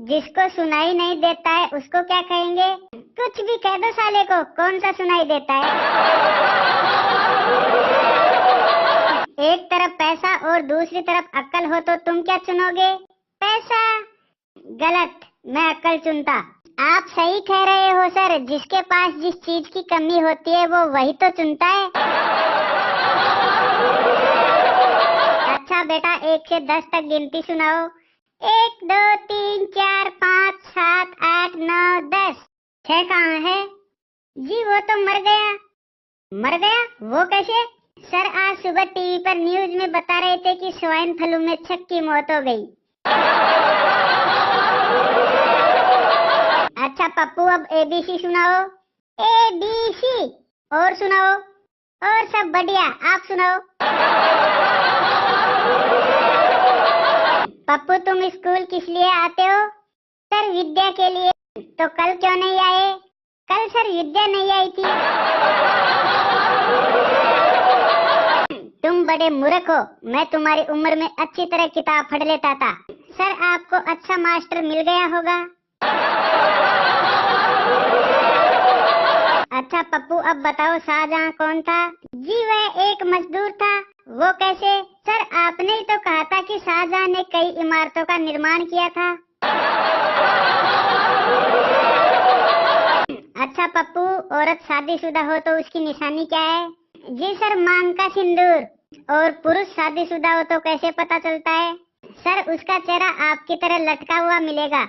जिसको सुनाई नहीं देता है उसको क्या कहेंगे? कुछ भी कह दो साले को, कौन सा सुनाई देता है? एक तरफ पैसा और दूसरी तरफ अक्ल हो तो तुम क्या चुनोगे? पैसा। गलत, मैं अक्ल चुनता। आप सही कह रहे हो सर, जिसके पास जिस चीज की कमी होती है वो वही तो चुनता है। अच्छा बेटा, 1 से 10 तक गिनती सुनाओ। 1 2 3 4 5 7 8 9 10। 6 कहाँ है? जी वो तो मर गया। मर गया? वो कैसे? सर आज सुबह टीवी पर न्यूज में बता रहे थे कि स्वाइन फ्लू में 6 की मौत हो गई। अच्छा पप्पू, अब ABC सुनाओ। ABC। और सुनाओ। और सब बढ़िया, आप सुनाओ। पप्पू तुम स्कूल किस लिए आते हो? सर विद्या के लिए। तो कल क्यों नहीं आए? कल सर विद्या नहीं आई थी। तुम बड़े मूर्ख हो, मैं तुम्हारी उम्र में अच्छी तरह किताब पढ़ लेता था। सर आपको अच्छा मास्टर मिल गया होगा। अच्छा पप्पू, अब बताओ शाहजहां कौन था? जी वह एक मजदूर था। वो कैसे? सर आपने ही तो कहा था कि शाहजहां ने कई इमारतों का निर्माण किया था। अच्छा पप्पू, औरत शादीशुदा हो तो उसकी निशानी क्या है? जी सर मांग का सिंदूर। और पुरुष शादीशुदा हो तो कैसे पता चलता है? सर उसका चेहरा आपकी तरह लटका हुआ मिलेगा।